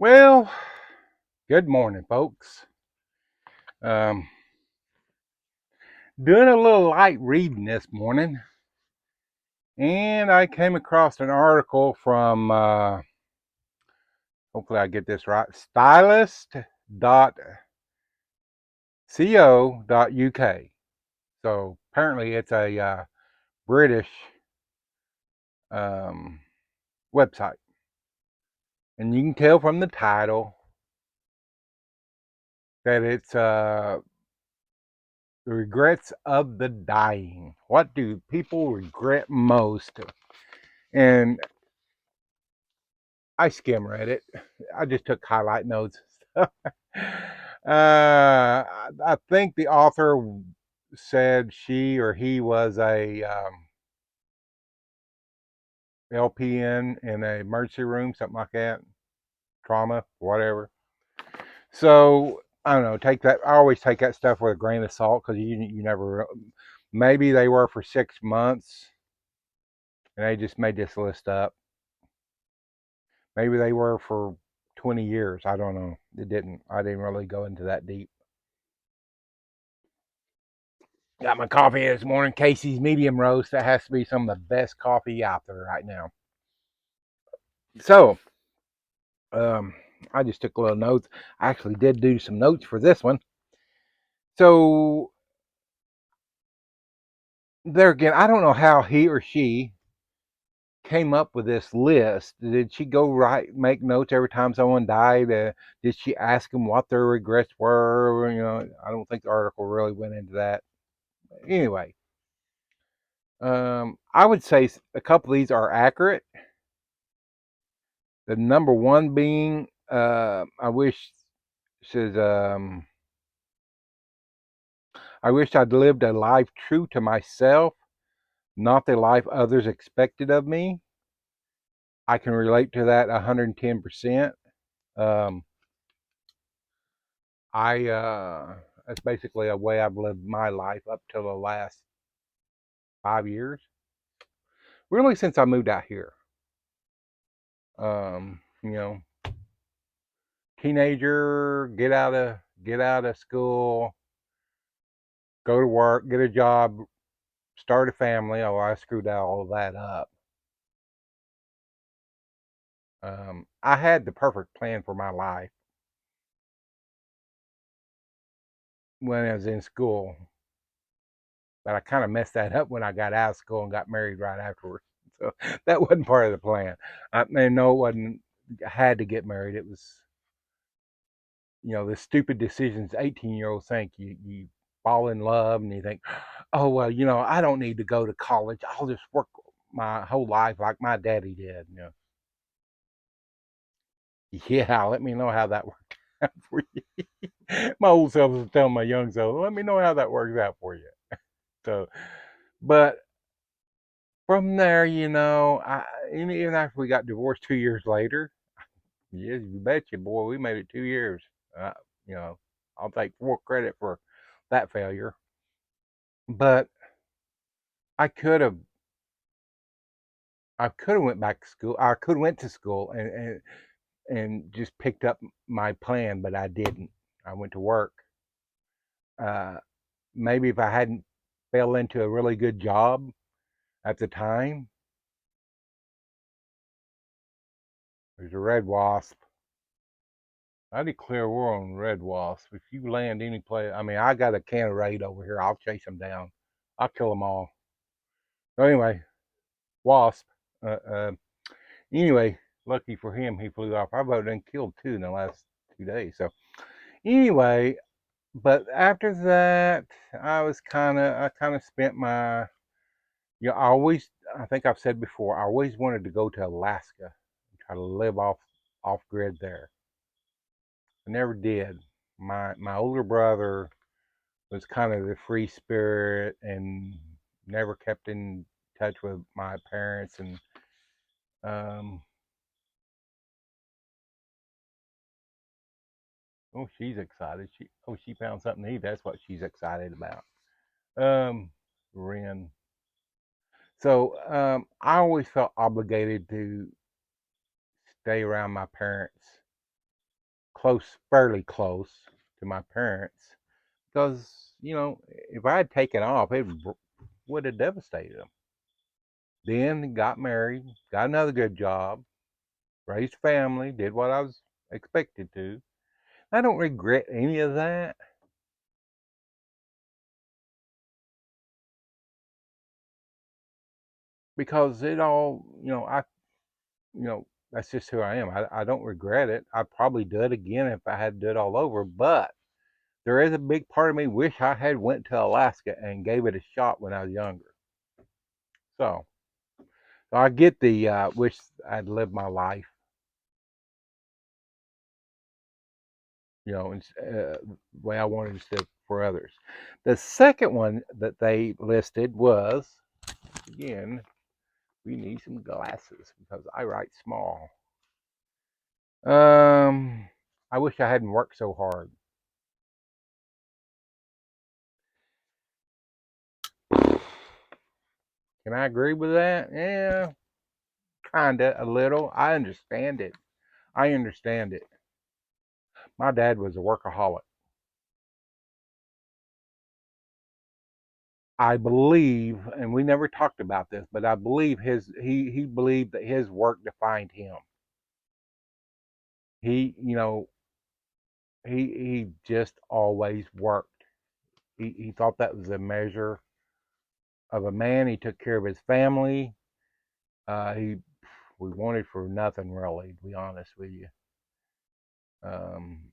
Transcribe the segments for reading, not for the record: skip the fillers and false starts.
Well, good morning, folks. Um, doing a little light reading this morning, and I came across an article from, hopefully I get this right, stylist.co.uk. So apparently it's a British um, website. And you can tell from the title that it's the regrets of the dying. What do people regret most? And I skim read it. I just took highlight notes. I think the author said she or he was a LPN in a emergency room, something like that, trauma, whatever. So I don't know. Take that. I always take that stuff with a grain of salt because you never. Maybe they were for 6 months and they just made this list up. Maybe they were for 20 years. I don't know. It didn't. I didn't really go into that deep. Got my coffee this morning, Casey's medium roast. That has to be some of the best coffee out there right now. So, um, I just took a little notes. I actually did do some notes for this one. So, there again, I don't know how he or she came up with this list. Did she go make notes every time someone died? Did she ask them what their regrets were? I don't think the article really went into that. Anyway, I would say a couple of these are accurate. The number one being, I wish says, I wish I'd lived a life true to myself, not the life others expected of me. I can relate to that 110%. Um, that's basically a way I've lived my life up till the last 5 years. Really, since I moved out here. Um, you know, Teenager, get out of school, go to work, get a job, start a family. Oh, I screwed all of that up. I had the perfect plan for my life when I was in school, but I kind of messed that up when I got out of school and got married right afterwards. So that wasn't part of the plan. I mean, no, it wasn't. I had to get married. It was, the stupid decisions 18-year-olds think. You fall in love and you think, oh, well, I don't need to go to college. I'll just work my whole life like my daddy did. Yeah, let me know how that worked out for you. My old self was telling my young self, let me know how that works out for you. So, but from there, even after we got divorced 2 years later, yes, you betcha, boy, we made it 2 years. Uh, you know, I'll take full credit for that failure. But I could have, I could have went back to school. I could have went to school and just picked up my plan, but I didn't. I went to work. Uh, Maybe if I hadn't fell into a really good job at the time, there's a red wasp. I declare war on red wasp. If you land any place, I mean, I got a can of Raid over here. I'll chase them down. I'll kill them all. So anyway, wasp. Uh, uh, anyway, lucky for him, he flew off. I've been killed two in the last 2 days. So anyway, but after that, I kind of spent my, I think I've said before, I always wanted to go to Alaska and try to live off grid there. I never did. My older brother was kind of the free spirit and never kept in touch with my parents, and um oh, she's excited. She found something to eat. That's what she's excited about. Ren. So I always felt obligated to stay around my parents fairly close to my parents because, if I had taken off, it would have devastated them. Then got married, got another good job, raised family, did what I was expected to. I don't regret any of that because it all, that's just who I am. I don't regret it. I'd probably do it again if I had to do it all over. But there is a big part of me wish I had went to Alaska and gave it a shot when I was younger. So, so I get the wish I'd lived my life, the way I wanted to for others. The second one that they listed was, again, we need some glasses because I write small. I wish I hadn't worked so hard. Can I agree with that? Yeah, kinda, a little. I understand it. I understand it. My dad was a workaholic. I believe, and we never talked about this, but I believe he believed that his work defined him. He just always worked. He thought that was a measure of a man. He took care of his family. He we wanted for nothing really, to be honest with you. Um,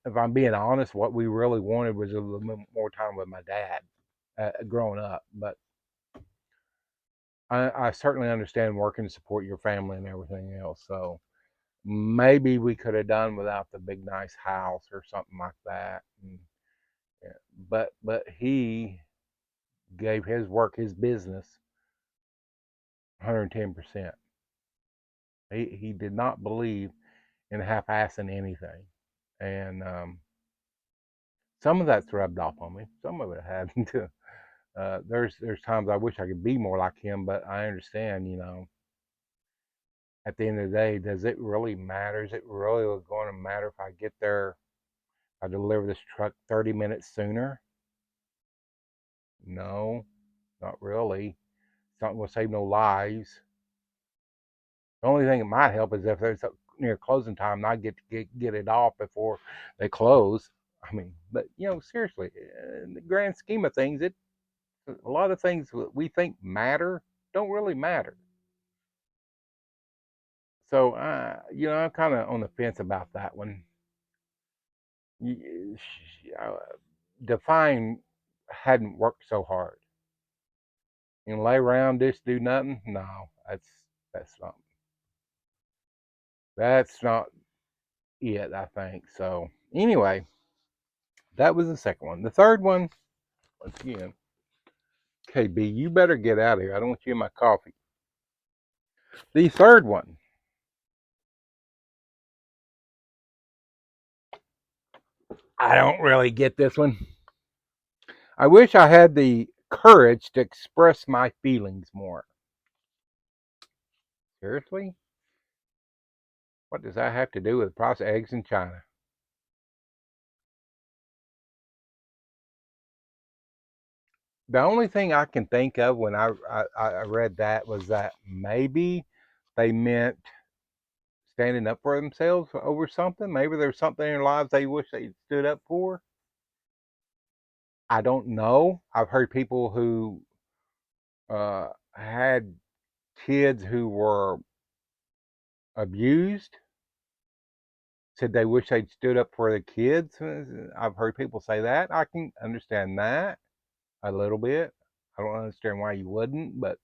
if I'm being honest, what we really wanted was a little bit more time with my dad growing up. But I certainly understand working to support your family and everything else. So maybe we could have done without the big nice house or something like that. And, yeah, but he gave his work, his business, 110%. He did not believe in half-assing anything, and some of that's rubbed off on me. Some of it hadn't. There's times I wish I could be more like him, but I understand. At the end of the day, does it really matter? Is it really going to matter if I get there? I deliver this truck 30 minutes sooner? No, not really. It's not going to save no lives. The only thing that might help is if there's near closing time, and I get to get it off before they close. I mean, but seriously, in the grand scheme of things, a lot of things that we think matter don't really matter. So, I'm kind of on the fence about that one. Uh, Define hadn't worked so hard. Lay around, just do nothing. No, that's not that's not it. I think so. Anyway, that was the second one. The third one, once again, KB, you better get out of here. I don't want you in my coffee. The third one, I don't really get this one. I wish I had the courage to express my feelings more. Seriously? What does that have to do with processed eggs in China? The only thing I can think of when I read that was that maybe they meant standing up for themselves over something. Maybe there's something in their lives they wish they stood up for. I don't know. I've heard people who had kids who were abused said they wish they'd stood up for the kids. I've heard people say that. I can understand that a little bit. I don't understand why you wouldn't, but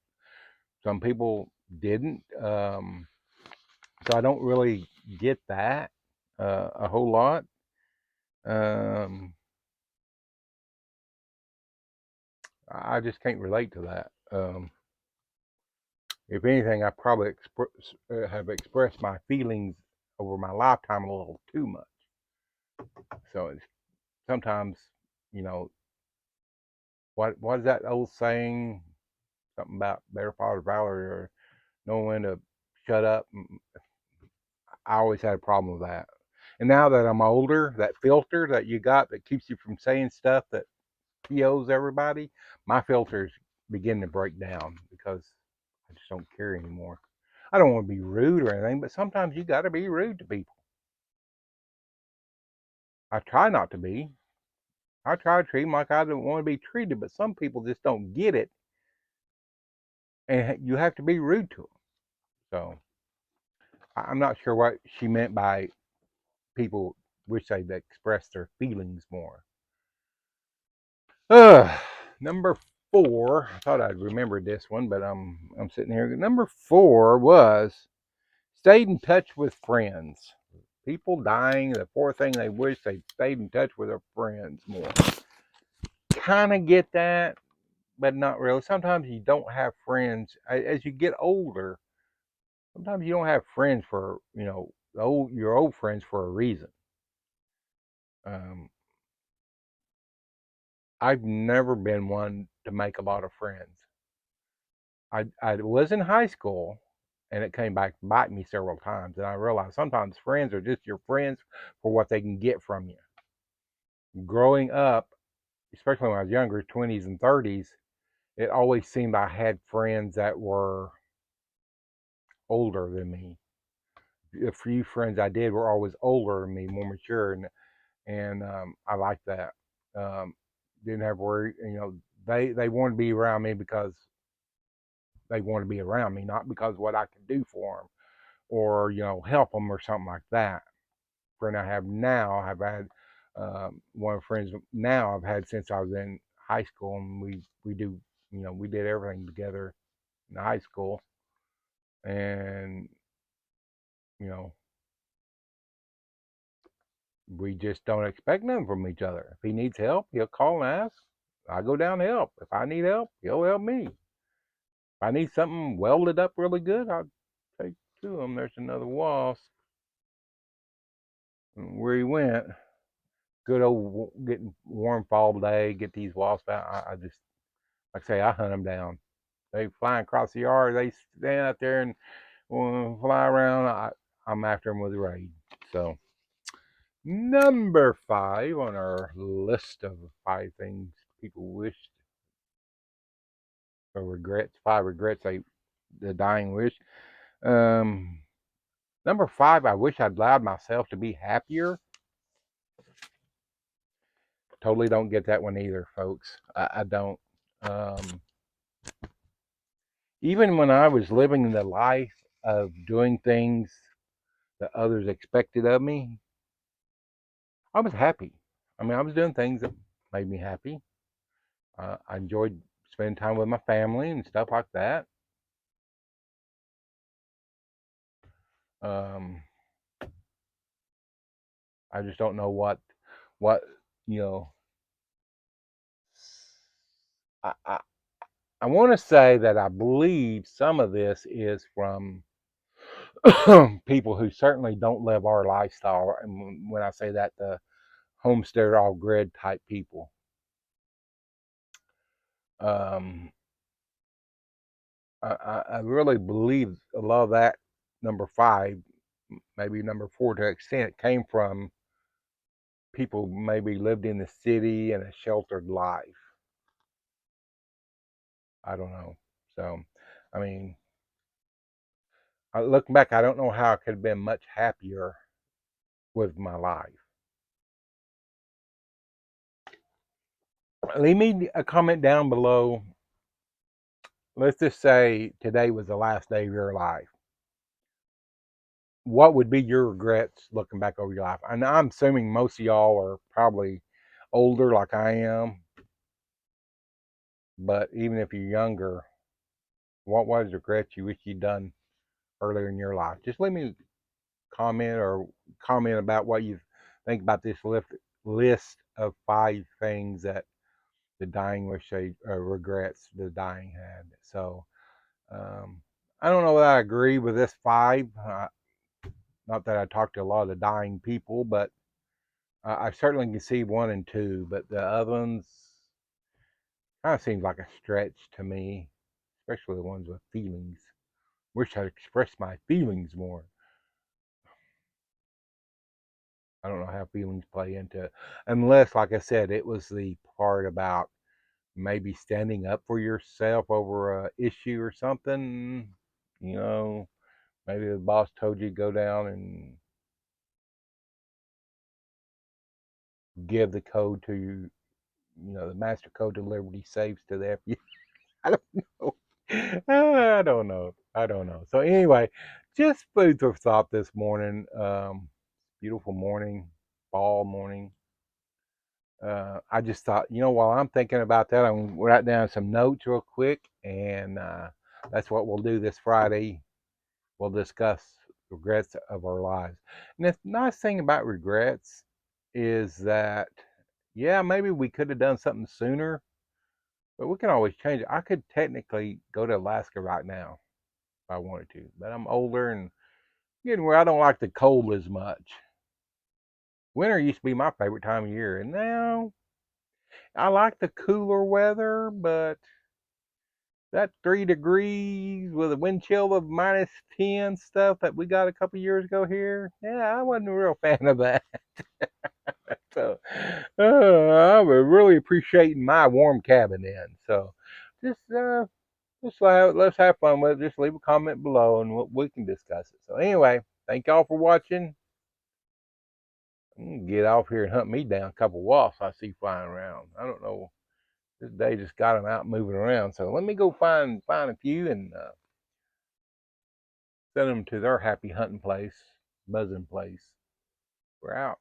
some people didn't. So I don't really get that a whole lot. Um, I just can't relate to that. If anything, I probably have expressed my feelings over my lifetime a little too much. So it's sometimes, you know, what is that old saying? Something about better father valor or knowing when to shut up. I always had a problem with that. And now that I'm older, that filter that you got that keeps you from saying stuff that POs everybody, my filters begin to break down because I just don't care anymore. I don't want to be rude or anything, but sometimes you got to be rude to people. I try not to be. I try to treat them like I don't want to be treated, but some people just don't get it, and you have to be rude to them. So I'm not sure what she meant by people wish they'd express their feelings more. Uh, Number four. I thought I'd remembered this one, but I'm sitting here. Number four was stayed in touch with friends. People dying. The fourth thing they wish they stayed in touch with their friends more. Kind of get that, but not really. Sometimes you don't have friends as you get older. Sometimes you don't have friends for your old friends for a reason. Um, I've never been one to make a lot of friends. I was in high school, and it came back to bite me several times, and I realized sometimes friends are just your friends for what they can get from you. Growing up, especially when I was younger, 20s and 30s, it always seemed I had friends that were older than me. The few friends I did were always older than me, more mature, and I liked that. Um, didn't have worry, they wanted to be around me because they want to be around me, not because what I can do for them or help them or something like that. Friend I have now, I've had one of the friends now I've had since I was in high school, and we do we did everything together in high school, and you know we just don't expect nothing from each other. If he needs help, he'll call and ask. I go down to help. If I need help, he'll help me. If I need something welded up really good, I'll take to him. There's another wasp. Where he went, good old getting warm fall day, get these wasps out. I just, like I say, I hunt them down. They flying across the yard. They stand out there and fly around. I'm after them with a raid. So number five on our list of five things people wished or regrets. Five regrets the dying wish. Um, Number five, I wish I'd allowed myself to be happier. Totally don't get that one either, folks. I don't. Um, Even when I was living the life of doing things that others expected of me, I was happy. I mean, I was doing things that made me happy. I enjoyed spending time with my family and stuff like that. Um, I just don't know what you know. I I want to say that I believe some of this is from people who certainly don't live our lifestyle. And when I say that, the homestead all grid type people. Um, I really believe a lot of that number five, maybe number four to an extent, came from people maybe lived in the city and a sheltered life. I don't know. So, I mean, looking back, I don't know how I could have been much happier with my life. Leave me a comment down below. Let's just say today was the last day of your life. What would be your regrets looking back over your life? And I'm assuming most of y'all are probably older like I am, but even if you're younger, what was regrets you wish you'd done earlier in your life? Just leave me a comment or comment about what you think about this list of five things that the dying wish they regrets the dying had. So um, I don't know that I agree with this five. Not that I talk to a lot of the dying people, but I certainly can see one and two. But the other ones kind of seems like a stretch to me, especially the ones with feelings. Wish I'd expressed my feelings more. I don't know how feelings play into it. Unless, like I said, it was the part about maybe standing up for yourself over a issue or something. You know, maybe the boss told you to go down and give the code to the master code to Liberty Saves to the FU. I don't know. I don't know. I don't know. So anyway, just food for thought this morning. Beautiful morning, fall morning. I just thought, while I'm thinking about that, I'm gonna write down some notes real quick, and that's what we'll do this Friday. We'll discuss regrets of our lives. And the nice thing about regrets is that, yeah, maybe we could have done something sooner, but we can always change it. I could technically go to Alaska right now if I wanted to, but I'm older and getting where I don't like the cold as much. Winter used to be my favorite time of year, and now I like the cooler weather, but that 3 degrees with a wind chill of -10 stuff that we got a couple years ago here, yeah, I wasn't a real fan of that. So I was really appreciating my warm cabin then. So just let's have fun with it. Just leave a comment below and we can discuss it. So anyway, thank y'all for watching. I'm gonna get off here and hunt me down a couple wasps I see flying around. I don't know. This day just got them out moving around. So let me go find a few and send them to their happy hunting place, buzzing place. We're out.